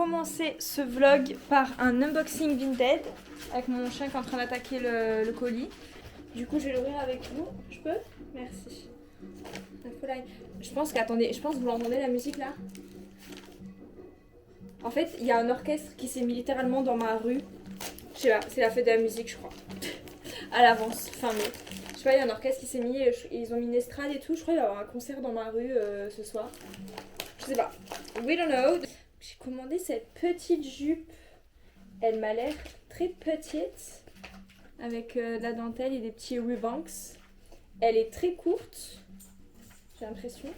commencer ce vlog par un unboxing Vinted avec mon chien qui est en train d'attaquer le colis. Du coup, je vais l'ouvrir avec vous. Je peux? Merci. Je pense qu'attendez, je pense que vous l'entendez la musique là. En fait, il y a un orchestre qui s'est mis littéralement dans ma rue. Je sais pas, c'est la fête de la musique, je crois. À l'avance, fin mai. Je sais pas, il y a un orchestre qui s'est mis, ils ont mis une estrade et tout. Je crois qu'il va y avoir un concert dans ma rue ce soir. Je sais pas. We don't know. J'ai commandé cette petite jupe. Elle m'a l'air très petite. Avec de la dentelle et des petits Reeboks. Elle est très courte. J'ai l'impression.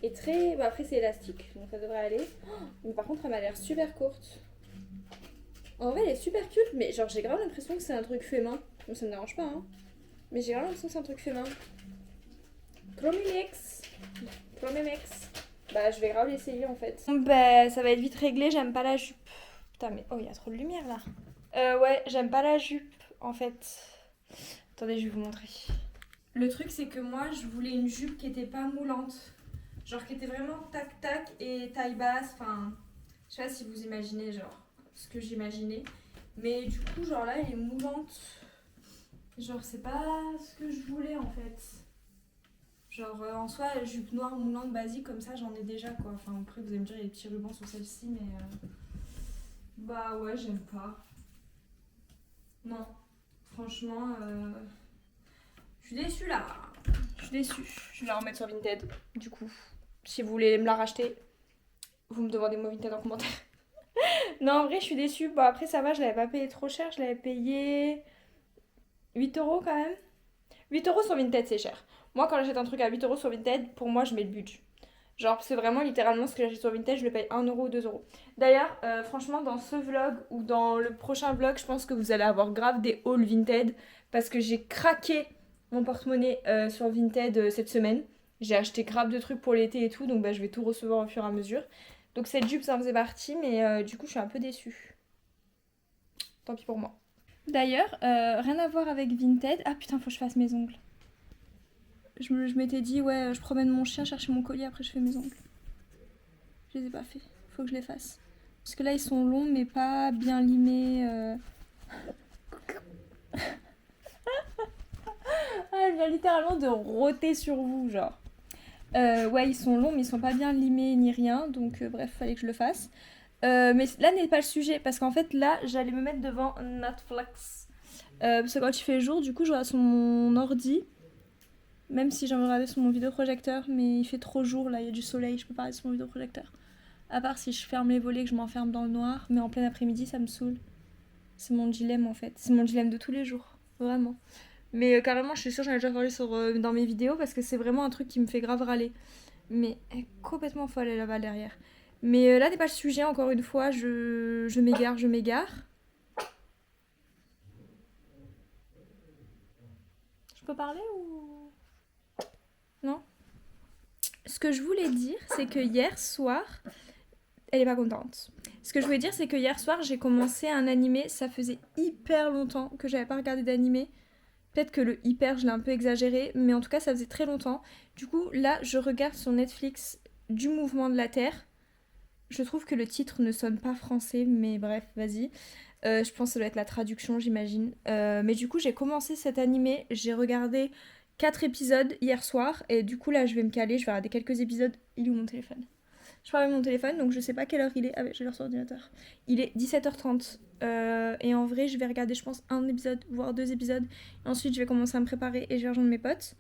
Et très... Bon, après c'est élastique, donc ça devrait aller. Mais par contre elle m'a l'air super courte. En vrai elle est super cute, mais genre j'ai grave l'impression que c'est un truc fait main. Bon, ça me dérange pas hein. Mais j'ai grave l'impression que c'est un truc fait main. Promimix. Bah je vais grave l'essayer en fait. Bah ça va être vite réglé, j'aime pas la jupe. Putain mais... Oh il y a trop de lumière là. Ouais j'aime pas la jupe en fait. Attendez je vais vous montrer. Le truc c'est que moi je voulais une jupe qui était pas moulante. Genre qui était vraiment tac tac et taille basse, enfin je sais pas si vous imaginez genre ce que j'imaginais. Mais du coup genre là elle est moulante. Genre c'est pas ce que je voulais en fait. Genre en soi jupe noire moulante basique comme ça j'en ai déjà quoi. Enfin après vous allez me dire il y a des petits rubans sur celle-ci mais bah ouais j'aime pas. Non franchement je suis déçue là. Je suis déçue. Je vais la remettre sur Vinted du coup. Si vous voulez me la racheter, vous me demandez mon Vinted en commentaire. Non, en vrai, je suis déçue. Bon, après, ça va, je l'avais pas payé trop cher. Je l'avais payé 8 € quand même. 8 € sur Vinted, c'est cher. Moi, quand j'achète un truc à 8 € sur Vinted, pour moi, je mets le budget. Genre, c'est vraiment littéralement ce que j'achète sur Vinted, je le paye 1 € ou 2 €. D'ailleurs, franchement, dans ce vlog ou dans le prochain vlog, je pense que vous allez avoir grave des hauls Vinted. Parce que j'ai craqué mon porte-monnaie sur Vinted cette semaine. J'ai acheté grave de trucs pour l'été et tout, donc bah, je vais tout recevoir au fur et à mesure. Donc cette jupe, ça en faisait partie, mais du coup, je suis un peu déçue. Tant pis pour moi. D'ailleurs, rien à voir avec Vinted. Ah putain, faut que je fasse mes ongles. Je m'étais dit, ouais, je promène mon chien chercher mon collier, après je fais mes ongles. Je les ai pas fait. Faut que je les fasse. Parce que là, ils sont longs, mais pas bien limés. Ah, elle vient littéralement de rôter sur vous, genre. Ouais, ils sont longs, mais ils sont pas bien limés ni rien. Donc, bref, fallait que je le fasse. Mais là n'est pas le sujet. Parce qu'en fait, là, j'allais me mettre devant Netflix. Parce que quand il fait jour, du coup, je regarde sur mon ordi. Même si j'aimerais regarder sur mon vidéoprojecteur. Mais il fait trop jour, là, il y a du soleil. Je peux pas regarder sur mon vidéoprojecteur. À part si je ferme les volets, que je m'enferme dans le noir. Mais en plein après-midi, ça me saoule. C'est mon dilemme, en fait. C'est mon dilemme de tous les jours. Vraiment. Mais carrément, je suis sûre, j'en ai déjà parlé dans mes vidéos parce que c'est vraiment un truc qui me fait grave râler. Mais elle est complètement folle, elle là-bas derrière. Mais là n'est pas le sujet, encore une fois, je m'égare, je m'égare. Je peux parler ou... Non? Ce que je voulais dire, c'est que hier soir... Elle est pas contente. Ce que je voulais dire, c'est que hier soir, j'ai commencé un animé. Ça faisait hyper longtemps que j'avais pas regardé d'animé. Peut-être que le hyper, je l'ai un peu exagéré, mais en tout cas, ça faisait très longtemps. Du coup, là, je regarde sur Netflix Du Mouvement de la Terre. Je trouve que le titre ne sonne pas français, mais bref, vas-y. Je pense que ça doit être la traduction, j'imagine. Mais du coup, j'ai commencé cet animé. J'ai regardé 4 épisodes hier soir. Et du coup, là, je vais me caler. Je vais regarder quelques épisodes. Il est où mon téléphone? Je parle avec mon téléphone, donc je sais pas quelle heure il est. Ah ouais, j'ai l'heure sur l'ordinateur. Il est 17h30. Et en vrai, je vais regarder, je pense, un épisode, voire 2 épisodes. Et ensuite, je vais commencer à me préparer et je vais rejoindre mes potes.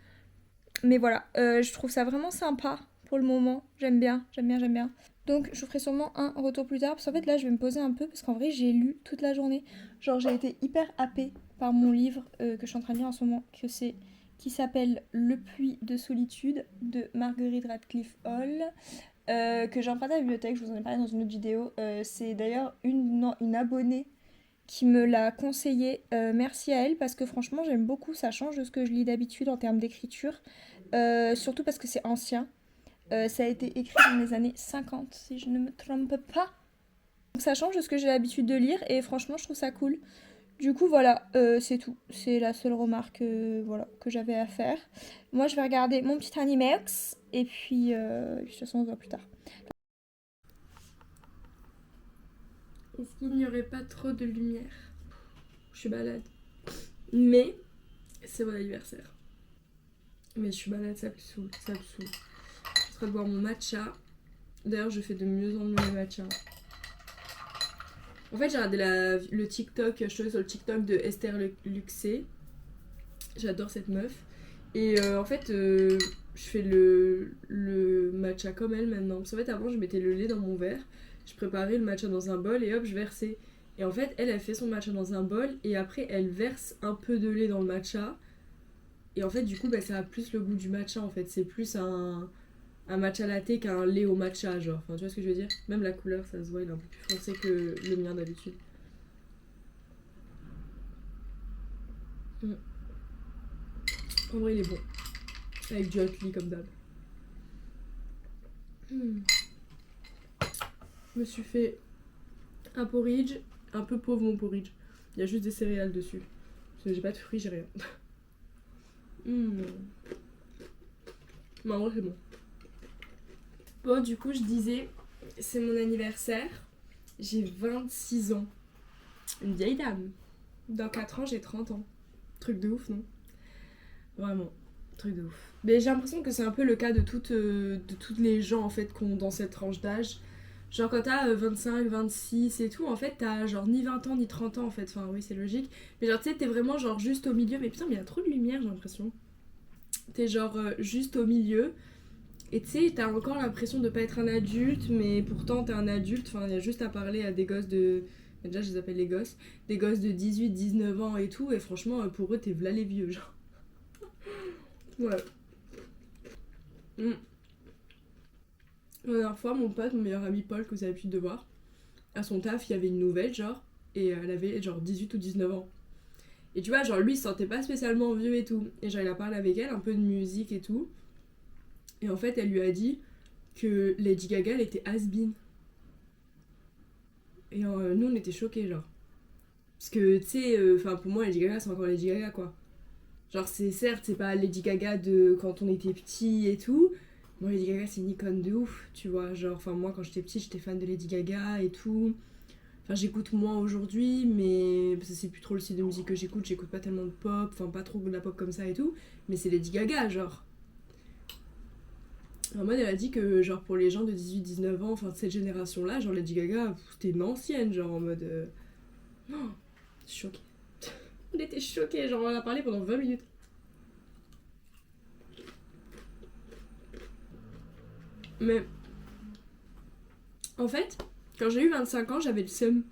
Mais voilà, je trouve ça vraiment sympa pour le moment. J'aime bien, j'aime bien, j'aime bien. Donc, je vous ferai sûrement un retour plus tard. Parce qu'en fait, là, je vais me poser un peu. Parce qu'en vrai, j'ai lu toute la journée. Genre, j'ai été hyper happée par mon livre que je suis en train de lire en ce moment. Qui s'appelle Le puits de solitude de Marguerite Radcliffe Hall. Que j'ai emprunté à la bibliothèque, je vous en ai parlé dans une autre vidéo. C'est d'ailleurs une abonnée qui me l'a conseillé. Merci à elle parce que franchement j'aime beaucoup, ça change de ce que je lis d'habitude en termes d'écriture. Surtout parce que c'est ancien. Ça a été écrit dans les années 50 si je ne me trompe pas. Donc ça change de ce que j'ai l'habitude de lire et franchement je trouve ça cool. Du coup voilà, c'est tout. C'est la seule remarque voilà, que j'avais à faire. Moi je vais regarder mon petit Animex et puis de toute façon on se voit plus tard. Est-ce qu'il n'y aurait pas trop de lumière? Je suis malade. Mais c'est mon anniversaire. Mais je suis malade, ça me saoule, ça me saoule. Je suis en train de boire mon matcha. D'ailleurs, je fais de mieux en mieux les matchas. En fait, j'ai regardé le TikTok, je suis sur le TikTok de Esther Luxé. J'adore cette meuf. Et en fait, je fais le matcha comme elle maintenant. Parce qu'en fait, avant, je mettais le lait dans mon verre. Je préparais le matcha dans un bol et hop, je versais. Et en fait, elle fait son matcha dans un bol et après, elle verse un peu de lait dans le matcha. Et en fait, du coup, bah, ça a plus le goût du matcha en fait. C'est plus un matcha latte qu'un lait au matcha, genre. Enfin, tu vois ce que je veux dire? Même la couleur, ça se voit, il est un peu plus foncé que le mien d'habitude. En vrai, il est bon. Avec du Oatly comme d'hab. Je me suis fait un porridge. Un peu pauvre mon porridge. Il y a juste des céréales dessus. Parce que j'ai pas de fruits, j'ai rien. Mais en vrai, c'est bon. Bon, du coup, je disais, c'est mon anniversaire. J'ai 26 ans. Une vieille dame. Dans 4 ans, j'ai 30 ans. Truc de ouf, non? Vraiment, truc de ouf. Mais j'ai l'impression que c'est un peu le cas de toutes les gens en fait qu'on dans cette tranche d'âge. Genre quand t'as 25, 26 et tout, en fait t'as genre ni 20 ans ni 30 ans en fait. Enfin oui, c'est logique. Mais genre tu sais, t'es vraiment genre juste au milieu. Mais putain, mais il y a trop de lumière, j'ai l'impression. T'es genre juste au milieu. Et tu sais, t'as encore l'impression de pas être un adulte, mais pourtant t'es un adulte. Enfin, il y a juste à parler à des gosses de. Déjà, je les appelle les gosses. Des gosses de 18, 19 ans et tout. Et franchement, pour eux, t'es v'là les vieux, genre. Ouais. La dernière fois, mon pote, mon meilleur ami Paul, que vous avez l'habitude de voir, à son taf, il y avait une nouvelle, genre, et elle avait genre 18 ou 19 ans. Et tu vois, genre, lui, il se sentait pas spécialement vieux et tout. Et genre, il a parlé avec elle, un peu de musique et tout. Et en fait, elle lui a dit que Lady Gaga, elle était has-been. Et nous, on était choqués, genre. Parce que, tu sais, enfin, pour moi, Lady Gaga, c'est encore Lady Gaga, quoi. Genre, c'est certes, c'est pas Lady Gaga de quand on était petit et tout. Moi, Lady Gaga, c'est une icône de ouf, tu vois. Genre, enfin, moi, quand j'étais petite, j'étais fan de Lady Gaga et tout. Enfin, j'écoute moins aujourd'hui, mais parce que c'est plus trop le style de musique que j'écoute. J'écoute pas tellement de pop, enfin, pas trop de la pop comme ça et tout. Mais c'est Lady Gaga, genre. En mode, elle a dit que, genre, pour les gens de 18-19 ans, enfin, de cette génération-là, genre, Lady Gaga, c'était une ancienne, genre, en mode. Oh, choquée. On était choqués, genre, on en a parlé pendant 20 minutes. Mais en fait, quand j'ai eu 25 ans, j'avais le seum.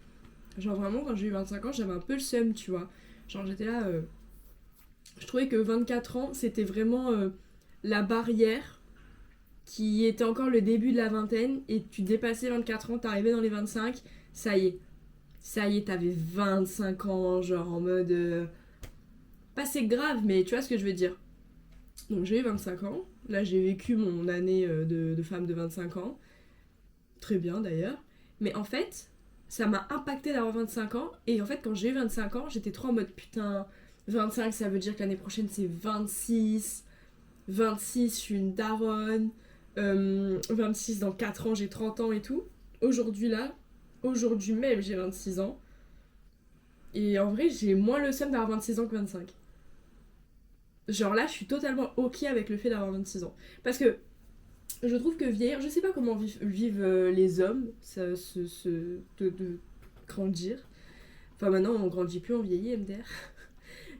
Genre vraiment, quand j'ai eu 25 ans, j'avais un peu le seum, tu vois. Genre j'étais là, je trouvais que 24 ans, c'était vraiment la barrière qui était encore le début de la vingtaine. Et tu dépassais 24 ans, t'arrivais dans les 25, ça y est. Ça y est, t'avais 25 ans, genre en mode... pas c'est grave, mais tu vois ce que je veux dire. Donc j'ai eu 25 ans. Là, j'ai vécu mon année de femme de 25 ans. Très bien d'ailleurs. Mais en fait, ça m'a impacté d'avoir 25 ans. Et en fait, quand j'ai eu 25 ans, j'étais trop en mode putain, 25 ça veut dire que l'année prochaine c'est 26. 26, je suis une daronne. 26, dans 4 ans j'ai 30 ans et tout. Aujourd'hui là, aujourd'hui même j'ai 26 ans. Et en vrai, j'ai moins le seum d'avoir 26 ans que 25. Genre là, je suis totalement ok avec le fait d'avoir 26 ans. Parce que je trouve que vieillir, je sais pas comment vivent les hommes, de grandir. Enfin maintenant on grandit plus, on vieillit MDR.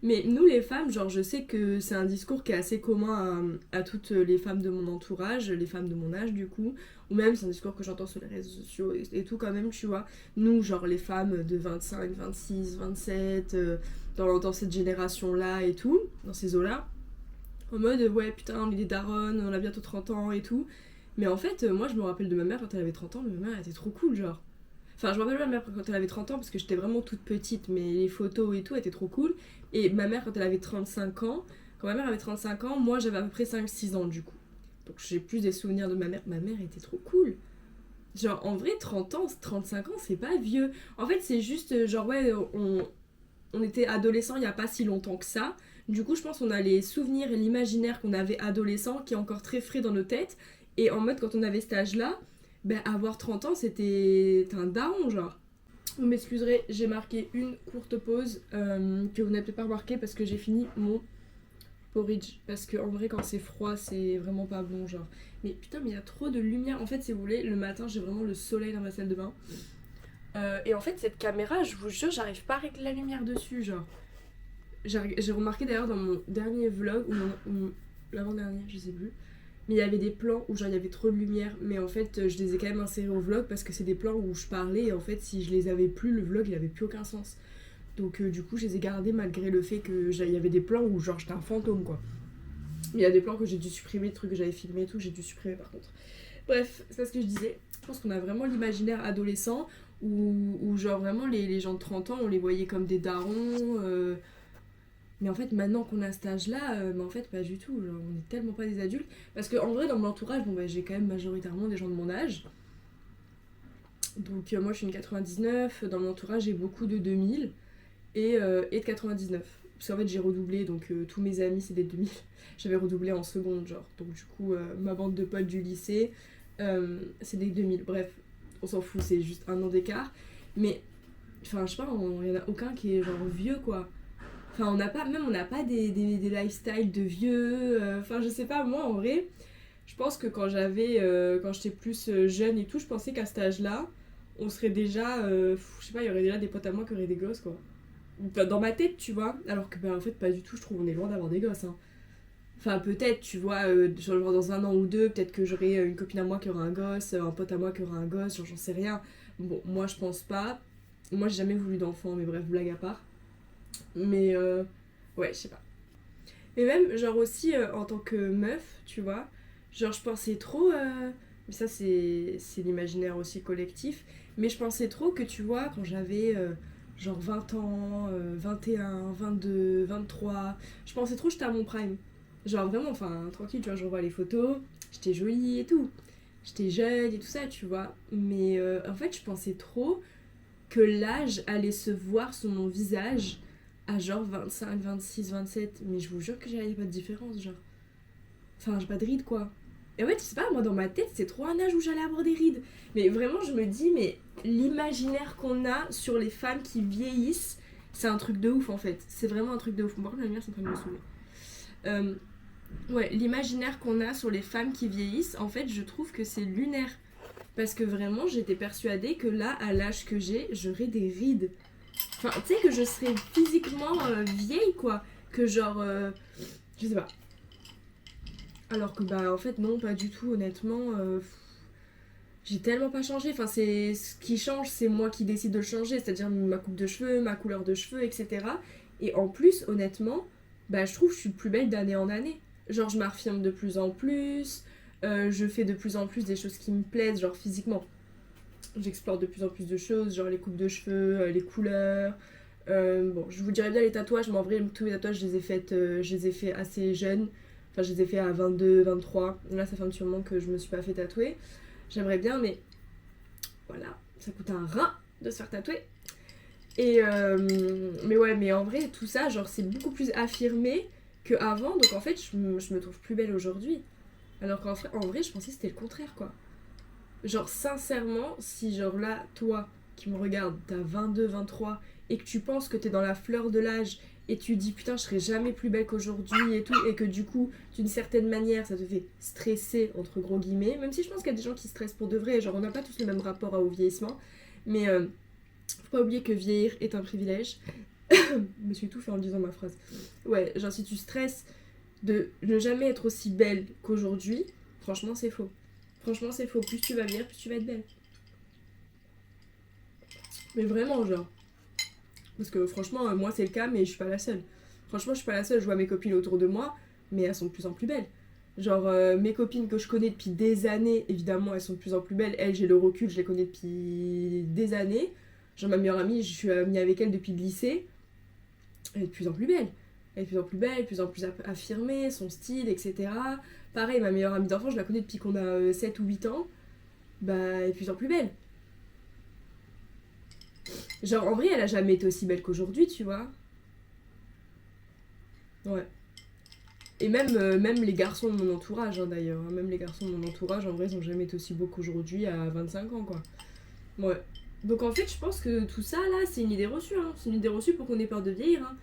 Mais nous les femmes, genre je sais que c'est un discours qui est assez commun à toutes les femmes de mon entourage, les femmes de mon âge du coup, ou même c'est un discours que j'entends sur les réseaux sociaux et tout quand même, tu vois. Nous genre les femmes de 25, 26, 27, dans cette génération là et tout, dans ces eaux-là, en mode ouais putain on est des daronnes, on a bientôt 30 ans et tout. Mais en fait, moi je me rappelle de ma mère quand elle avait 30 ans, mais ma mère elle était trop cool genre. Enfin je me rappelle de ma mère quand elle avait 30 ans parce que j'étais vraiment toute petite, mais les photos et tout étaient trop cool. Et ma mère quand elle avait 35 ans, quand ma mère avait 35 ans, moi j'avais à peu près 5-6 ans du coup. Donc j'ai plus des souvenirs de ma mère. Ma mère était trop cool. Genre en vrai 30 ans, 35 ans c'est pas vieux. En fait c'est juste genre ouais on était adolescents il y a pas si longtemps que ça. Du coup, je pense qu'on a les souvenirs et l'imaginaire qu'on avait adolescent qui est encore très frais dans nos têtes. Et en mode, quand on avait cet âge-là, ben, avoir 30 ans, c'était un daron, genre. Vous m'excuserez, j'ai marqué une courte pause que vous n'avez peut-être pas remarqué parce que j'ai fini mon porridge. Parce que en vrai, quand c'est froid, c'est vraiment pas bon, genre. Mais putain, mais il y a trop de lumière. En fait, si vous voulez, le matin, j'ai vraiment le soleil dans ma salle de bain. Et en fait, cette caméra, je vous jure, j'arrive pas à régler la lumière dessus, genre. J'ai remarqué d'ailleurs dans mon dernier vlog, ou l'avant-dernier, je sais plus, mais il y avait des plans où genre il y avait trop de lumière, mais en fait je les ai quand même insérés au vlog parce que c'est des plans où je parlais et en fait si je les avais plus, le vlog il avait plus aucun sens. Donc du coup je les ai gardés malgré le fait que il y avait des plans où genre j'étais un fantôme quoi. Il y a des plans que j'ai dû supprimer, des trucs que j'avais filmé et tout, j'ai dû supprimer par contre. Bref, c'est pas ce que je disais. Je pense qu'on a vraiment l'imaginaire adolescent où genre vraiment les gens de 30 ans on les voyait comme des darons. Mais en fait, maintenant qu'on a cet âge-là, en fait, pas du tout. Genre, on est tellement pas des adultes. Parce que en vrai, dans mon entourage, bon, bah, j'ai quand même majoritairement des gens de mon âge. Donc, moi, je suis une 99. Dans mon entourage, j'ai beaucoup de 2000 et de 99. Parce qu'en fait, j'ai redoublé, donc tous mes amis, c'est des 2000. J'avais redoublé en seconde, genre. Donc, du coup, ma bande de potes du lycée, c'est des 2000. Bref, on s'en fout, c'est juste un an d'écart. Mais, enfin, je sais pas, il y en a aucun qui est genre vieux, quoi. Enfin, on n'a pas des lifestyles de vieux. Enfin, je sais pas, moi en vrai, je pense que quand j'étais plus jeune et tout, je pensais qu'à cet âge-là, on serait déjà. Je sais pas, il y aurait déjà des potes à moi qui auraient des gosses, quoi. Enfin, dans ma tête, tu vois. Alors que, bah, en fait, pas du tout, je trouve, on est loin d'avoir des gosses, hein. Enfin, peut-être, tu vois, genre dans un an ou deux, peut-être que j'aurai une copine à moi qui aura un gosse, un pote à moi qui aura un gosse, genre j'en sais rien. Bon, moi je pense pas. Moi j'ai jamais voulu d'enfant, mais bref, blague à part. Mais ouais, je sais pas. Mais même, genre aussi en tant que meuf, tu vois, genre je pensais trop. Mais ça, c'est l'imaginaire aussi collectif. Mais je pensais trop que, tu vois, quand j'avais genre 20 ans, 21, 22, 23, je pensais trop que j'étais à mon prime. Genre vraiment, enfin, tranquille, tu vois, je revois les photos, j'étais jolie et tout. J'étais jeune et tout ça, tu vois. Mais en fait, je pensais trop que l'âge allait se voir sur mon visage à genre 25, 26, 27. Mais je vous jure que j'avais pas de différence, genre. Enfin, j'ai pas de rides, quoi. Et ouais, tu sais pas, moi dans ma tête, c'est trop un âge où j'allais avoir des rides. Mais vraiment, je me dis, mais l'imaginaire qu'on a sur les femmes qui vieillissent, c'est un truc de ouf en fait. C'est vraiment un truc de ouf. Par contre, la lumière, c'est en train de me saouler. Ouais, l'imaginaire qu'on a sur les femmes qui vieillissent, en fait, je trouve que c'est lunaire. Parce que vraiment, j'étais persuadée que là, à l'âge que j'ai, j'aurais des rides. Enfin, tu sais, que je serais physiquement vieille, quoi. Que genre. Je sais pas. Alors que, bah, en fait, non, pas du tout, honnêtement. J'ai tellement pas changé. Enfin, c'est ce qui change, c'est moi qui décide de le changer. C'est-à-dire ma coupe de cheveux, ma couleur de cheveux, etc. Et en plus, honnêtement, bah, je trouve que je suis plus belle d'année en année. Genre, je m'affirme de plus en plus. Je fais de plus en plus des choses qui me plaisent, genre physiquement. J'explore de plus en plus de choses, genre les coupes de cheveux, les couleurs. Bon, je vous dirais bien les tatouages, mais en vrai, tous mes tatouages, je les ai fait assez jeunes. Enfin, je les ai fait à 22, 23. Là, ça fait un petit moment que je me suis pas fait tatouer. J'aimerais bien, mais voilà, ça coûte un rein de se faire tatouer. Et mais ouais, mais en vrai, tout ça, genre, c'est beaucoup plus affirmé qu'avant. Donc en fait, je me trouve plus belle aujourd'hui. Alors en vrai, je pensais que c'était le contraire, quoi. Genre, sincèrement, si genre là, toi qui me regardes, t'as 22, 23 et que tu penses que t'es dans la fleur de l'âge et tu dis putain, je serai jamais plus belle qu'aujourd'hui et tout, et que du coup, d'une certaine manière, ça te fait stresser, entre gros guillemets, même si je pense qu'il y a des gens qui stressent pour de vrai, genre on n'a pas tous le même rapport au vieillissement, mais faut pas oublier que vieillir est un privilège. Je me suis tout fait en disant ma phrase. Ouais, genre si tu stresses de ne jamais être aussi belle qu'aujourd'hui, franchement, c'est faux. Franchement, c'est faux. Plus tu vas vieillir, plus tu vas être belle. Mais vraiment, genre. Parce que franchement, moi, c'est le cas, mais je suis pas la seule. Franchement, je suis pas la seule. Je vois mes copines autour de moi, mais elles sont de plus en plus belles. Genre, mes copines que je connais depuis des années, évidemment, elles sont de plus en plus belles. Elles, j'ai le recul, je les connais depuis des années. Genre, ma meilleure amie, je suis amie avec elle depuis le lycée. Elle est de plus en plus belle. Elle est de plus en plus belle, de plus en plus affirmée, son style, etc. Pareil, ma meilleure amie d'enfance, je la connais depuis qu'on a 7 ou 8 ans. Bah, elle est de plus en plus belle. Genre, en vrai, elle a jamais été aussi belle qu'aujourd'hui, tu vois. Ouais. Et même les garçons de mon entourage, hein, d'ailleurs. Même les garçons de mon entourage, en vrai, ils ont jamais été aussi beaux qu'aujourd'hui à 25 ans, quoi. Ouais. Donc en fait, je pense que tout ça là, c'est une idée reçue. Hein. C'est une idée reçue pour qu'on ait peur de vieillir. Hein.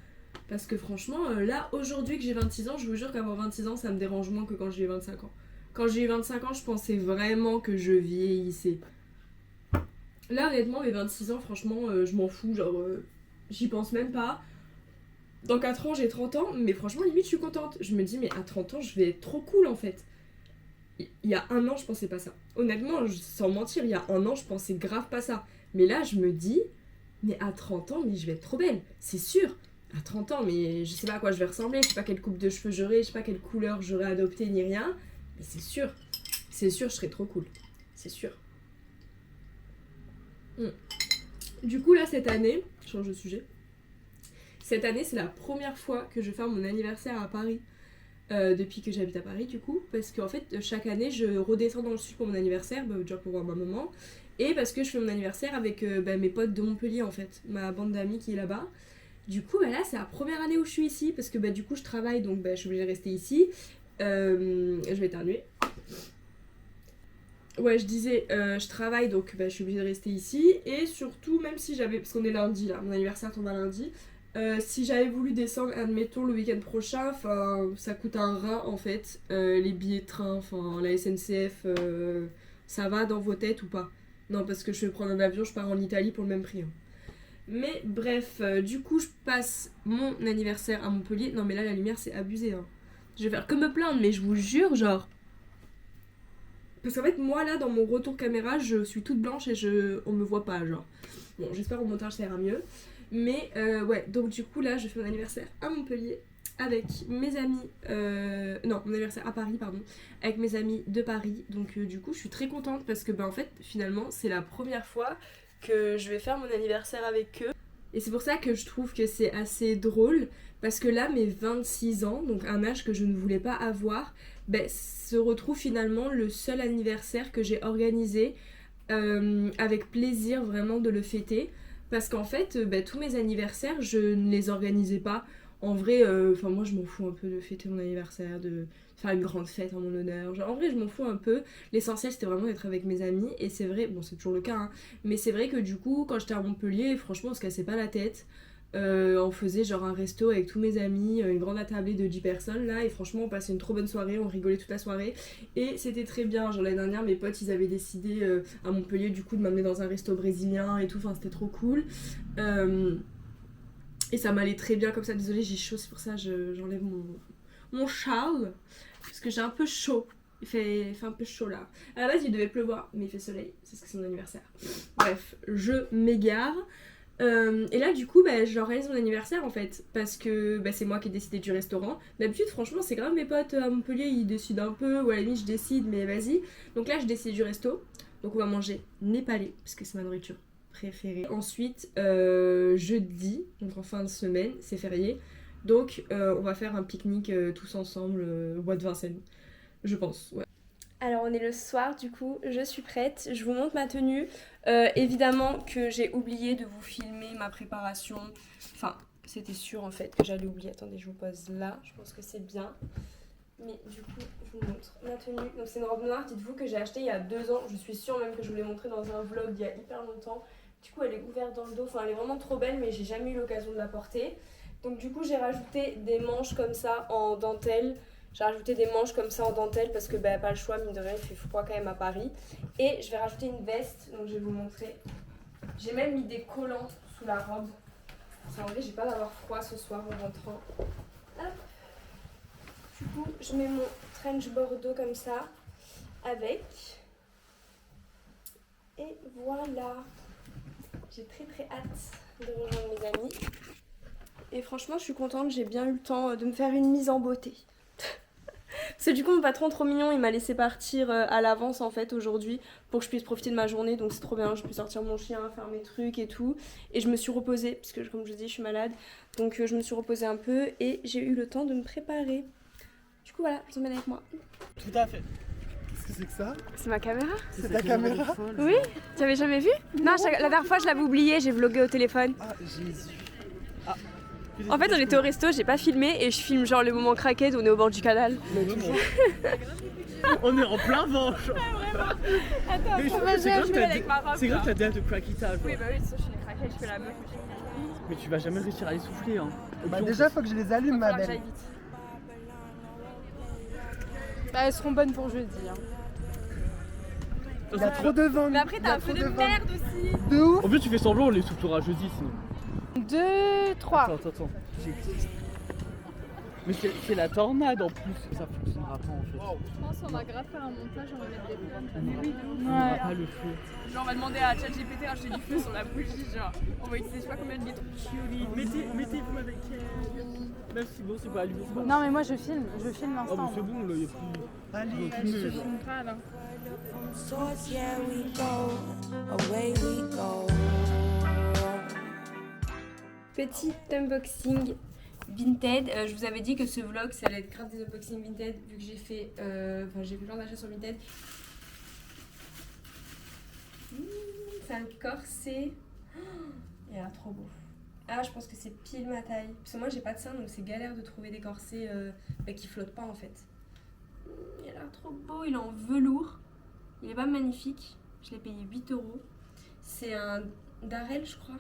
Parce que franchement, là, aujourd'hui que j'ai 26 ans, je vous jure qu'avoir 26 ans, ça me dérange moins que quand j'ai eu 25 ans. Quand j'ai eu 25 ans, je pensais vraiment que je vieillissais. Là, honnêtement, mes 26 ans, franchement, je m'en fous. Genre, j'y pense même pas. Dans 4 ans, j'ai 30 ans, mais franchement, limite, je suis contente. Je me dis, mais à 30 ans, je vais être trop cool en fait. Il y a un an, je pensais pas ça. Honnêtement, sans mentir, il y a un an, je pensais grave pas ça. Mais là, je me dis, mais à 30 ans, mais je vais être trop belle, c'est sûr. À 30 ans, mais je sais pas à quoi je vais ressembler, je sais pas quelle coupe de cheveux j'aurai, je sais pas quelle couleur j'aurai adoptée ni rien. Mais c'est sûr, je serai trop cool. C'est sûr. Du coup, là, cette année, je change de sujet. Cette année, c'est la première fois que je fais mon anniversaire à Paris. Depuis que j'habite à Paris, du coup. Parce qu'en fait, chaque année, je redescends dans le sud pour mon anniversaire, déjà pour voir ma maman. Et parce que je fais mon anniversaire avec mes potes de Montpellier, en fait. Ma bande d'amis qui est là-bas. Du coup, là, c'est la première année où je suis ici. Parce que du coup, je travaille, donc je suis obligée de rester ici. Je vais éternuer. Ouais, je disais, je travaille, donc je suis obligée de rester ici. Et surtout, même si j'avais... Parce qu'on est lundi, là. Mon anniversaire tombe à lundi. Si j'avais voulu descendre, admettons, le week-end prochain, ça coûte un rein, en fait. Les billets de train, la SNCF, ça va dans vos têtes ou pas? Non, parce que je vais prendre un avion, je pars en Italie pour le même prix. Hein. Mais bref, du coup, je passe mon anniversaire à Montpellier. Non, mais là, la lumière, c'est abusé. Hein. Je vais faire que me plaindre, mais je vous jure, genre... Parce qu'en fait, moi, là, dans mon retour caméra, je suis toute blanche et on me voit pas, genre. Bon, j'espère au montage, ça ira mieux. Mais ouais, donc du coup, là, je fais mon anniversaire à Montpellier avec mes amis... non, mon anniversaire à Paris, pardon. Avec mes amis de Paris. Donc du coup, je suis très contente parce que, en fait, finalement, c'est la première fois que je vais faire mon anniversaire avec eux. Et c'est pour ça que je trouve que c'est assez drôle. Parce que là, mes 26 ans, donc un âge que je ne voulais pas avoir, se retrouve finalement le seul anniversaire que j'ai organisé avec plaisir vraiment de le fêter. Parce qu'en fait, tous mes anniversaires, je ne les organisais pas. En vrai, moi je m'en fous un peu de fêter mon anniversaire, de faire une grande fête en mon honneur. Genre, en vrai, je m'en fous un peu. L'essentiel, c'était vraiment d'être avec mes amis. Et c'est vrai, bon, c'est toujours le cas, hein, mais c'est vrai que du coup, quand j'étais à Montpellier, franchement, on se cassait pas la tête. On faisait genre un resto avec tous mes amis, une grande attablée de 10 personnes là, et franchement on passait une trop bonne soirée, on rigolait toute la soirée et c'était très bien. Genre l'année dernière mes potes ils avaient décidé à Montpellier du coup de m'amener dans un resto brésilien et tout, enfin c'était trop cool. Et ça m'allait très bien comme ça. Désolée, j'ai chaud, c'est pour ça j'enlève mon châle parce que j'ai un peu chaud. Il fait un peu chaud là. À la base il devait pleuvoir mais il fait soleil, c'est parce que c'est mon anniversaire. Bref, je m'égare. Et là du coup j'organise mon anniversaire en fait parce que c'est moi qui ai décidé du restaurant. D'habitude franchement c'est grave, mes potes à Montpellier ils décident un peu, ou à la limite je décide mais vas-y. Donc là je décide du resto, donc on va manger népalais parce que c'est ma nourriture préférée. Ensuite jeudi, donc en fin de semaine, c'est férié, donc on va faire un pique-nique tous ensemble au bois de Vincennes, je pense, ouais. Alors on est le soir du coup, je suis prête, je vous montre ma tenue. Évidemment que j'ai oublié de vous filmer ma préparation. Enfin, c'était sûr en fait que j'allais oublier. Attendez, je vous pose là, je pense que c'est bien. Mais du coup, je vous montre ma tenue. Donc c'est une robe noire, dites-vous que j'ai acheté il y a 2 ans. Je suis sûre même que je vous l'ai montré dans un vlog il y a hyper longtemps. Du coup elle est ouverte dans le dos, enfin elle est vraiment trop belle mais j'ai jamais eu l'occasion de la porter. Donc du coup j'ai rajouté des manches comme ça en dentelle. J'ai rajouté des manches comme ça en dentelle parce que pas le choix, mine de rien, il fait froid quand même à Paris. Et je vais rajouter une veste, donc je vais vous montrer. J'ai même mis des collants sous la robe. En vrai, j'ai pas d'avoir froid ce soir en rentrant. Hop. Du coup, je mets mon trench bordeaux comme ça, avec. Et voilà. J'ai très très hâte de rejoindre mes amis. Et franchement, je suis contente, j'ai bien eu le temps de me faire une mise en beauté. Parce que du coup mon patron trop mignon, il m'a laissé partir à l'avance en fait aujourd'hui pour que je puisse profiter de ma journée, donc c'est trop bien, je peux sortir mon chien, faire mes trucs et tout. Et je me suis reposée, parce que comme je vous dis je suis malade, donc je me suis reposée un peu et j'ai eu le temps de me préparer. Du coup voilà, je vous emmène avec moi. Tout à fait. Qu'est-ce que c'est que ça? C'est ma caméra. C'est ta caméra? Oui, tu avais jamais vu? Non, la dernière fois je l'avais oublié, j'ai vlogué au téléphone. Ah Jésus. Ah. En fait, on était au resto, j'ai pas filmé et je filme genre le moment craquette, on est au bord du canal. On est en plein ventre. Attends, Mais ça va, c'est grave je que vais t'as avec ma robe. c'est grave là. que t'as déjà de craquita. Oui, bah oui, ça, je suis une craquette, je fais la meuf. Mais tu vas jamais réussir à les souffler. Hein. Bah déjà, faut que je les allume, ma Que j'aille belle. vite. Bah, elles seront bonnes pour jeudi. Hein. Il y a trop de vent. Mais après, il y t'as a un peu trop de vent. merde aussi. De ouf. En plus, tu fais semblant, on les soufflera jeudi sinon. 2, 3. Attends. Mais c'est la tornade en plus. Ça fonctionnera pas en fait. Je pense qu'on va grave faire un montage, on va mettre des flammes. Mais oui, On n'aura pas le feu. Genre, on va demander à ChatGPT d'acheter du feu sur la bougie. Genre, on va utiliser je sais pas combien de litres. Mettez-vous avec elle. Même si bon, c'est pas allumé. Non, mais moi je filme Oh, mais l'instant. c'est bon, là, il y a plus. Allez, Allez, filme pas là. Source, yeah, we go, away we go. Petit unboxing Vinted. Je vous avais dit que ce vlog, ça allait être grave des unboxings Vinted vu que j'ai fait, j'ai fait plein d'achats sur Vinted. C'est un corset. Oh, il a l'air trop beau. Ah, je pense que c'est pile ma taille. Parce que moi, j'ai pas de sein, donc c'est galère de trouver des corsets qui flottent pas en fait. Il a l'air trop beau. Il est en velours. Il est pas magnifique. Je l'ai payé 8 €. C'est un Darrell, je crois.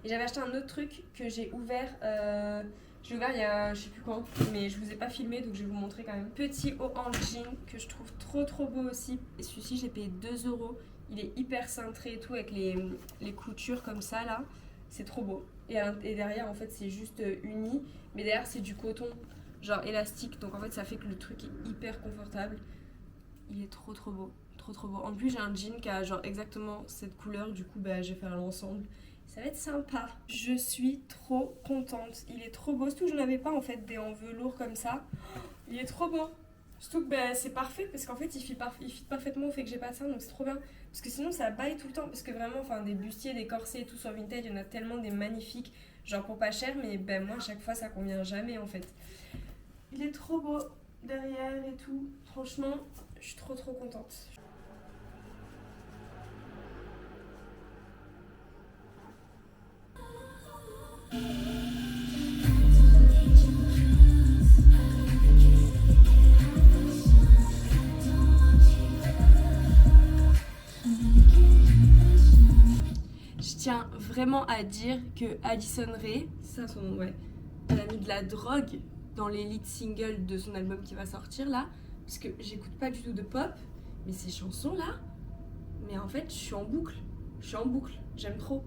Et j'avais acheté un autre truc que j'ai ouvert. Je l'ai ouvert il y a je sais plus quand, mais je vous ai pas filmé donc je vais vous montrer quand même. Petit haut en jean que je trouve trop beau aussi. Et celui-ci, j'ai payé 2 €. Il est hyper cintré et tout avec les coutures comme ça là. C'est trop beau. Et derrière, en fait, c'est juste uni. Mais derrière, c'est du coton, genre élastique. Donc en fait, ça fait que le truc est hyper confortable. Il est trop beau. Trop beau. En plus, j'ai un jean qui a genre exactement cette couleur. Du coup, bah, je vais faire l'ensemble. Ça va être sympa. Je suis trop contente. Il est trop beau. Surtout que je n'avais pas en fait des en velours comme ça. Il est trop beau. Surtout que bah, c'est parfait parce qu'en fait il fit parfaitement au fait que j'ai pas de sein, donc c'est trop bien. Parce que sinon ça baille tout le temps. Parce que vraiment, enfin, des bustiers, des corsets et tout sur Vinted, il y en a tellement des magnifiques, genre pour pas cher, mais ben moi à chaque fois ça convient jamais en fait. Il est trop beau derrière et tout. Franchement, je suis trop contente. Je tiens vraiment à dire que Addison Rae, ça son nom, ouais, elle a mis de la drogue dans les lead singles de son album qui va sortir là, parce que j'écoute pas du tout de pop, mais ces chansons là, mais en fait je suis en boucle, j'aime trop.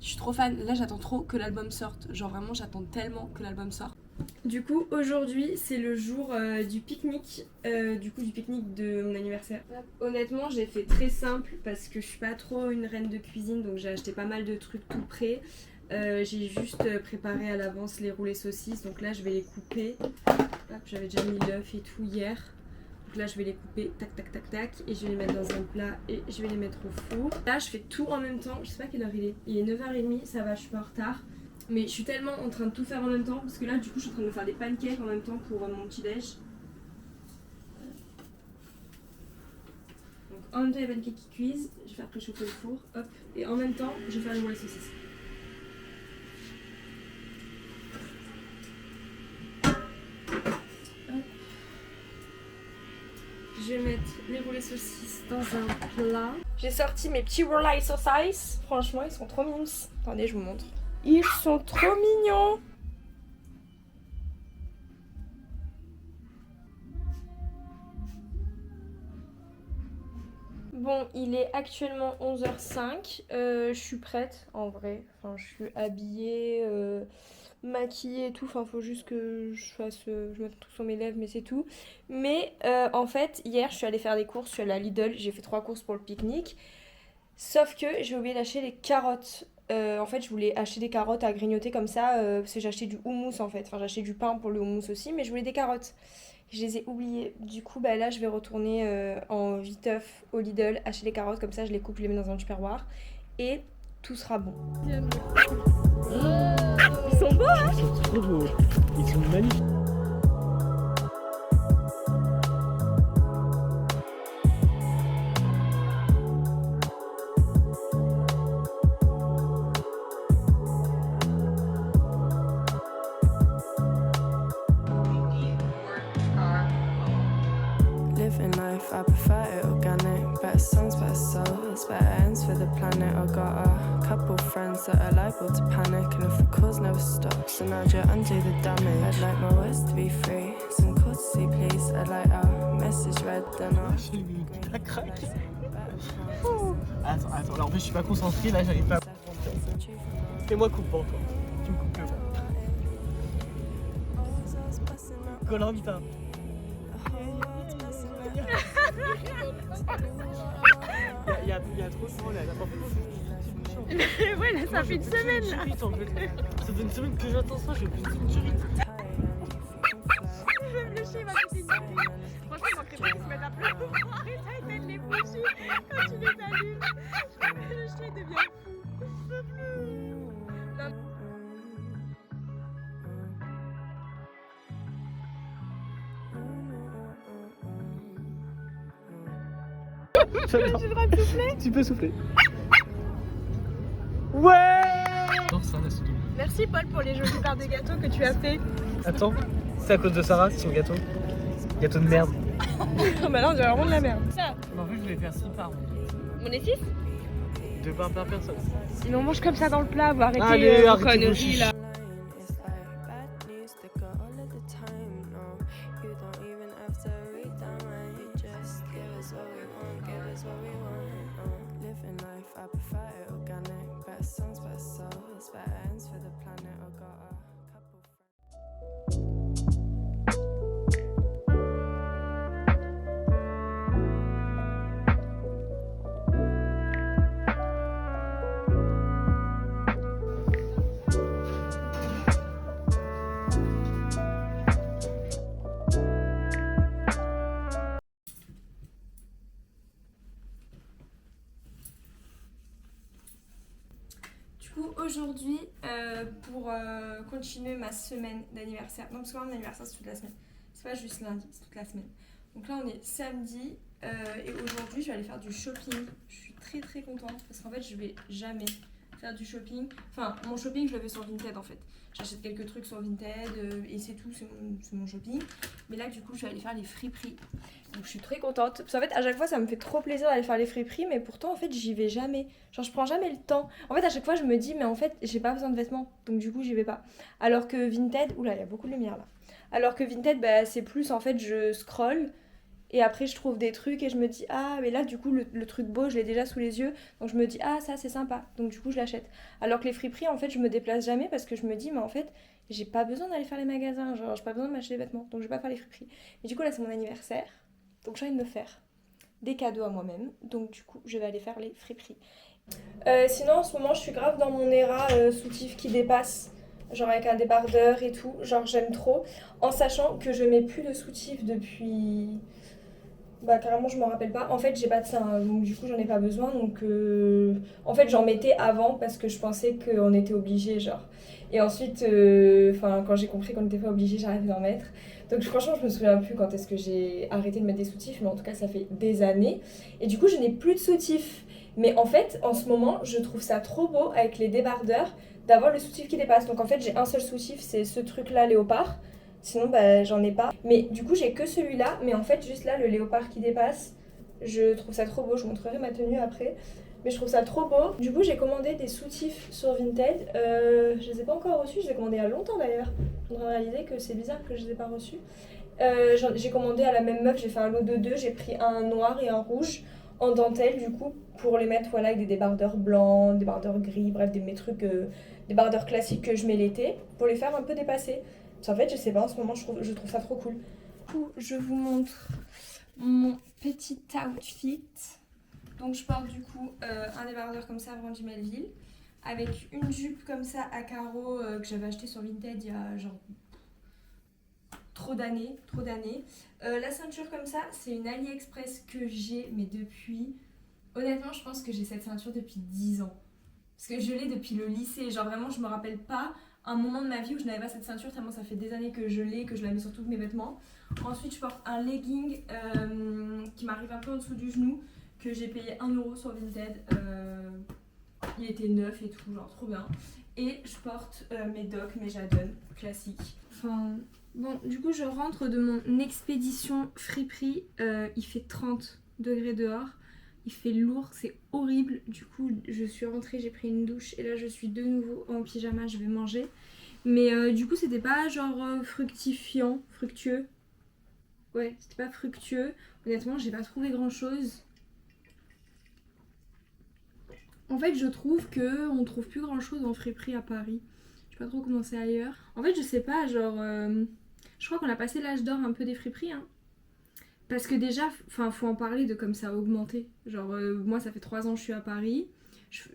Je suis trop fan, là j'attends trop que l'album sorte, genre vraiment j'attends tellement que l'album sorte. Du coup aujourd'hui c'est le jour du pique-nique, de mon anniversaire. Honnêtement j'ai fait très simple parce que je suis pas trop une reine de cuisine, donc j'ai acheté pas mal de trucs tout prêts. J'ai juste préparé à l'avance les roulés saucisses, donc là je vais les couper. Hop, j'avais déjà mis l'œuf et tout hier. Donc là je vais les couper tac et je vais les mettre dans un plat et je vais les mettre au four. Là je fais tout en même temps, je sais pas quelle heure il est 9h30, ça va, je suis pas en retard. Mais je suis tellement en train de tout faire en même temps parce que là du coup je suis en train de faire des pancakes en même temps pour mon petit déj. Donc en même temps les pancakes qui cuisent, je vais faire préchauffer le four, hop, et en même temps je vais faire les roulés saucisses. Je vais mettre les roulés saucisses dans un plat. J'ai sorti mes petits roulés saucisses. Franchement, ils sont trop mignons. Attendez, je vous montre. Ils sont trop mignons. Bon, il est actuellement 11h05. Je suis prête en vrai. Enfin, je suis habillée, maquillée et tout. Enfin, faut juste que je mette tout sur mes lèvres, mais c'est tout. Mais en fait, hier, je suis allée faire des courses. Je suis allée à Lidl. J'ai fait 3 courses pour le pique-nique. Sauf que j'ai oublié d'acheter les carottes. En fait, je voulais acheter des carottes à grignoter comme ça. Parce que j'ai acheté du houmous en fait. Enfin, j'ai acheté du pain pour le houmous aussi. Mais je voulais des carottes. Je les ai oubliées. Du coup, bah là, je vais retourner en viteuf au Lidl, acheter les carottes. Comme ça, je les coupe, je les mets dans un tupperware. Et tout sera bon. Ils sont beaux, hein? Ils sont trop beaux. Ils sont magnifiques. I prefer it organic. Better songs, better souls, better ends for the planet. I got a couple friends that are liable to panic, and if the cause never stops, then I'll just undo the damage. I'd like my words to be free, some courtesy please. I'd like our message read, then I'll J'ai mis la craque. Attends, là en fait je suis pas concentré, là j'arrive pas à me concentrer. Fais-moi coupe toi. Tu me coupes le vent. Koh-Lanta. Il y a trop de temps là, t'as pas fait. Ouais, là, ça fait une semaine là. Ça fait une semaine que j'attends ça, je fais une tuerie. Même le chien il m'a fait une surprise. Franchement, il manquerait pas qu'il se mette à pleurer pour arrêter d'éteindre les bougies quand tu les allumes. Le chien il devient fou. Je peux plus. Non. J'ai le droit de souffler? Tu peux souffler. Ouais! Non, ça reste tout. Merci Paul pour les jolis parts de gâteau que tu as fait. Attends, c'est à cause de Sarah, son gâteau. Gâteau de merde. Oh bah là on dirait vraiment de la merde. Ça, En fait, je voulais faire 6 parts. on est 6? 2 parts par personne. Sinon on mange comme ça dans le plat, vous arrêtez Allez, vos arrêtez vos conneries chichis. là. It's like bad news that got all of the time. No, you don't even have to read that line. You just give us what we want, give us what we want. No, living life, I prefer it organic. Better songs, better souls, better ends for the planet. I got a couple friends. Du coup, aujourd'hui, pour continuer ma semaine d'anniversaire, non parce que mon anniversaire c'est toute la semaine, c'est pas juste lundi, c'est toute la semaine. Donc là on est samedi et aujourd'hui je vais aller faire du shopping. Je suis très très contente parce qu'en fait je vais jamais faire du shopping. Enfin, mon shopping je le fais sur Vinted en fait. J'achète quelques trucs sur Vinted et c'est tout, c'est mon shopping. Mais là du coup je vais aller faire les friperies. Donc je suis très contente. Parce qu'en fait à chaque fois ça me fait trop plaisir d'aller faire les friperies, mais pourtant en fait j'y vais jamais. Genre je prends jamais le temps. En fait à chaque fois je me dis mais en fait j'ai pas besoin de vêtements. Donc du coup j'y vais pas. Alors que Vinted, oula il y a beaucoup de lumière là. Alors que Vinted bah, c'est plus en fait je scroll. Et après je trouve des trucs et je me dis ah mais là du coup le truc beau je l'ai déjà sous les yeux. Donc je me dis ah ça c'est sympa. Donc du coup je l'achète. Alors que les friperies en fait je me déplace jamais parce que je me dis mais en fait j'ai pas besoin d'aller faire les magasins. Genre j'ai pas besoin de m'acheter des vêtements. Donc je vais pas faire les friperies. Mais du coup là c'est mon anniversaire. Donc j'ai envie de me faire des cadeaux à moi-même. Donc du coup je vais aller faire les friperies. Sinon en ce moment je suis grave dans mon éra soutif qui dépasse. Genre avec un débardeur et tout. Genre j'aime trop. En sachant que je mets plus de soutif depuis... Bah carrément je m'en rappelle pas. En fait j'ai pas de sein donc du coup j'en ai pas besoin. Donc en fait j'en mettais avant parce que je pensais qu'on était obligé genre. Et ensuite quand j'ai compris qu'on n'était pas obligé j'ai arrêté d'en mettre. Donc franchement je me souviens plus quand est-ce que j'ai arrêté de mettre des soutifs. Mais en tout cas ça fait des années. Et du coup je n'ai plus de soutifs. Mais en fait en ce moment je trouve ça trop beau avec les débardeurs d'avoir le soutif qui dépasse. Donc en fait j'ai un seul soutif, c'est ce truc là léopard. Sinon bah j'en ai pas. Mais du coup j'ai que celui-là. Mais en fait juste là le léopard qui dépasse, je trouve ça trop beau. Je vous montrerai ma tenue après. Mais je trouve ça trop beau. Du coup j'ai commandé des soutifs sur Vinted. Je les ai pas encore reçus. Je les ai commandés il y a longtemps d'ailleurs. Je viens de réaliser que c'est bizarre que je les ai pas reçus. J'ai commandé à la même meuf. J'ai fait un lot de 2. J'ai pris un noir et un rouge en dentelle du coup pour les mettre voilà avec des débardeurs blancs, des débardeurs gris, bref mes trucs, des débardeurs classiques que je mets l'été pour les faire un peu dépasser. En fait, je sais pas, en ce moment, je trouve ça trop cool. Du coup, je vous montre mon petit outfit. Donc, je porte du coup un débardeur comme ça, Brandy Melville, avec une jupe comme ça à carreaux que j'avais acheté sur Vinted il y a genre trop d'années. La ceinture comme ça, c'est une AliExpress que j'ai, mais depuis... Honnêtement, je pense que j'ai cette ceinture depuis 10 ans. Parce que je l'ai depuis le lycée, genre vraiment, je me rappelle pas un moment de ma vie où je n'avais pas cette ceinture, tellement ça fait des années que je l'ai, que je la mets sur tous mes vêtements. Ensuite je porte un legging qui m'arrive un peu en dessous du genou, que j'ai payé 1€ sur Vinted. Il était neuf et tout, genre trop bien. Et je porte mes docks, mes Jadon classiques. Enfin Bon, du coup, je rentre de mon expédition friperie. Il fait 30 degrés dehors. Il fait lourd, c'est horrible. Du coup, je suis rentrée, j'ai pris une douche. Et là, je suis de nouveau en pyjama, je vais manger. Mais du coup, c'était pas genre fructueux. Ouais, c'était pas fructueux. Honnêtement, j'ai pas trouvé grand chose. En fait, je trouve que on trouve plus grand chose en friperie à Paris. Je sais pas trop comment c'est ailleurs. En fait, je sais pas, genre. Je crois qu'on a passé l'âge d'or un peu des friperies, hein. Parce que déjà, faut en parler de comme ça a augmenté. Genre, moi, ça fait 3 ans que je suis à Paris.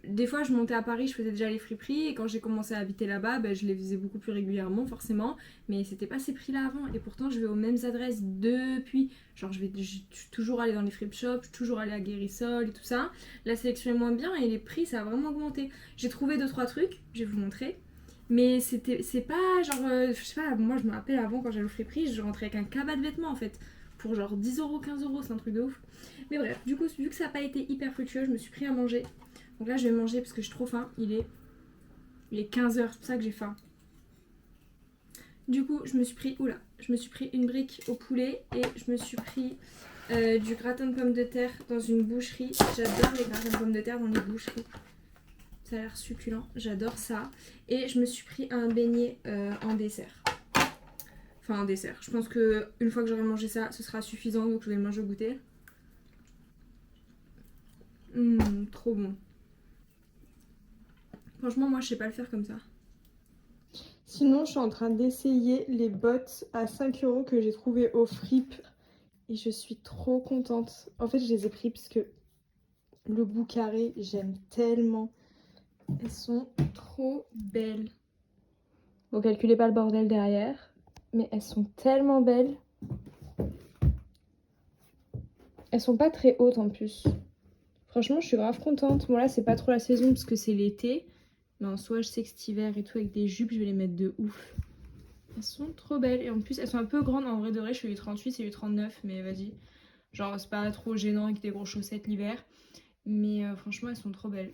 Des fois, je montais à Paris, je faisais déjà les friperies. Et quand j'ai commencé à habiter là-bas, je les faisais beaucoup plus régulièrement, forcément. Mais c'était pas ces prix-là avant. Et pourtant, je vais aux mêmes adresses depuis. Genre, je suis toujours allée dans les frip shops, je suis toujours allée à Guérissol et tout ça. La sélection est moins bien et les prix, ça a vraiment augmenté. J'ai trouvé 2-3 trucs, je vais vous montrer. Mais c'est pas genre. Je sais pas, moi, je me rappelle avant, quand j'allais aux friperies, je rentrais avec un cabas de vêtements en fait. Pour genre 10€, 15€, c'est un truc de ouf. Mais bref, du coup, vu que ça n'a pas été hyper fructueux, je me suis pris à manger. Donc là, je vais manger parce que j'ai trop faim. Il est 15h, c'est pour ça que j'ai faim. Du coup, je me suis pris une brique au poulet et je me suis pris du gratin de pommes de terre dans une boucherie. J'adore les gratins de pommes de terre dans les boucheries. Ça a l'air succulent, j'adore ça. Et je me suis pris un beignet en dessert. Enfin, en dessert. Je pense que une fois que j'aurai mangé ça, ce sera suffisant, donc je vais le manger au goûter. Trop bon. Franchement, moi, je sais pas le faire comme ça. Sinon, je suis en train d'essayer les bottes à 5€ que j'ai trouvées au Fripp. Et je suis trop contente. En fait, je les ai pris parce que le bout carré, j'aime tellement. Elles sont trop belles. Bon, calculez pas le bordel derrière. Mais elles sont tellement belles. Elles sont pas très hautes en plus. Franchement, je suis grave contente. Bon, là, c'est pas trop la saison parce que c'est l'été. Mais en soi, je sais que cet hiver et tout, avec des jupes, je vais les mettre de ouf. Elles sont trop belles. Et en plus, elles sont un peu grandes. En vrai de vrai, je fais du 38, c'est du 39. Mais vas-y. Genre, c'est pas trop gênant avec des grosses chaussettes l'hiver. Mais franchement, elles sont trop belles.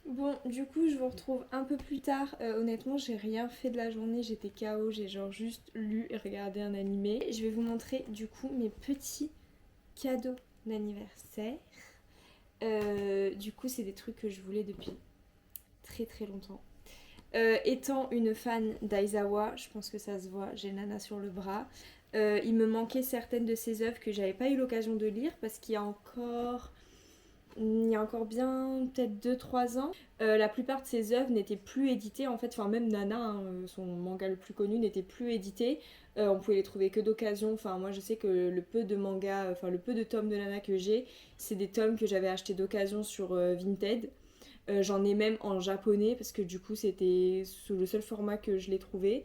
Bon, du coup, je vous retrouve un peu plus tard. Honnêtement, j'ai rien fait de la journée. J'étais KO. J'ai genre juste lu et regardé un animé. Je vais vous montrer, du coup, mes petits cadeaux d'anniversaire. Du coup, c'est des trucs que je voulais depuis très très longtemps. Étant une fan d'Aizawa, je pense que ça se voit, j'ai Nana sur le bras. Il me manquait certaines de ses œuvres que j'avais pas eu l'occasion de lire parce qu'il y a encore bien peut-être 2-3 ans, la plupart de ses œuvres n'étaient plus éditées en fait, enfin même Nana, hein, son manga le plus connu, n'était plus édité. On pouvait les trouver que d'occasion. Enfin, moi je sais que le peu de mangas, enfin le peu de tomes de Nana que j'ai, c'est des tomes que j'avais achetés d'occasion sur Vinted. J'en ai même en japonais parce que du coup c'était le seul format que je l'ai trouvé.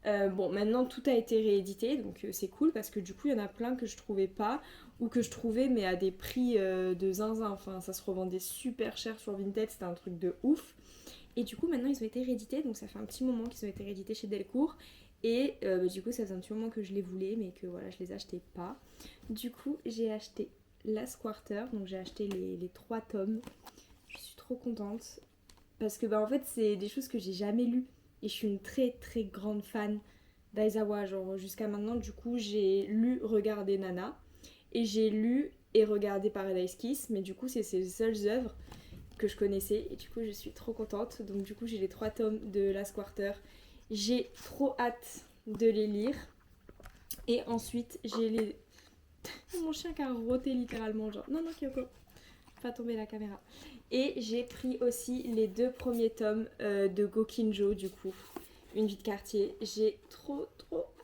Bon, maintenant tout a été réédité, donc c'est cool parce que du coup il y en a plein que je trouvais pas ou que je trouvais mais à des prix de zinzin. Enfin, ça se revendait super cher sur Vinted, c'était un truc de ouf. Et du coup maintenant ils ont été réédités, donc ça fait un petit moment qu'ils ont été réédités chez Delcourt. Et du coup ça faisait un petit moment que je les voulais mais que voilà, je les achetais pas. Du coup j'ai acheté Last Quarter, donc j'ai acheté les 3 tomes. Je suis trop contente parce que en fait c'est des choses que j'ai jamais lues. Et je suis une très très grande fan d'Aizawa, genre jusqu'à maintenant du coup j'ai lu, regardé Nana et j'ai lu et regardé Paradise Kiss, mais du coup c'est ses seules œuvres que je connaissais et du coup je suis trop contente. Donc du coup j'ai les 3 tomes de Last Quarter, j'ai trop hâte de les lire. Et ensuite j'ai les... Mon chien qui a roté littéralement, genre non Kyoko, pas tomber la caméra. Et j'ai pris aussi les 2 premiers tomes de Gokinjo, du coup, Une vie de quartier. J'ai trop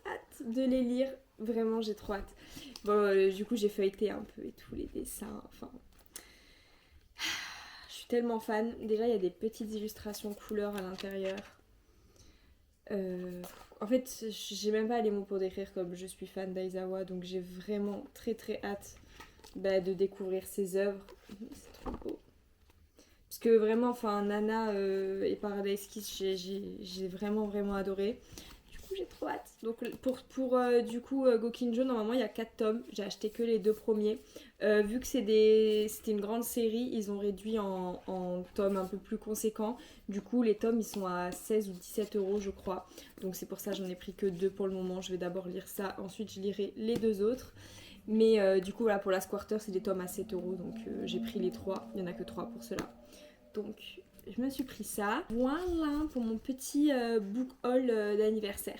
hâte de les lire, vraiment j'ai trop hâte. Bon, du coup j'ai feuilleté un peu et tout, les dessins, enfin... Je suis tellement fan. Déjà il y a des petites illustrations couleurs à l'intérieur. En fait, j'ai même pas les mots pour décrire comme je suis fan d'Aizawa, donc j'ai vraiment très hâte de découvrir ses œuvres. C'est trop beau. Parce que vraiment, enfin, Nana et Paradise Kiss, j'ai vraiment adoré. Du coup, j'ai trop hâte. Donc pour du coup Gokinjo, normalement il y a 4 tomes, j'ai acheté que les 2 premiers. Vu que c'était une grande série, ils ont réduit en tomes un peu plus conséquents. Du coup les tomes ils sont à 16 ou 17 € je crois. Donc c'est pour ça j'en ai pris que 2 pour le moment. Je vais d'abord lire ça, ensuite je lirai les 2 autres. Mais du coup là pour la Squarter c'est des tomes à 7 €, donc j'ai pris les 3, il n'y en a que 3 pour cela. Donc je me suis pris ça. Voilà pour mon petit book haul d'anniversaire.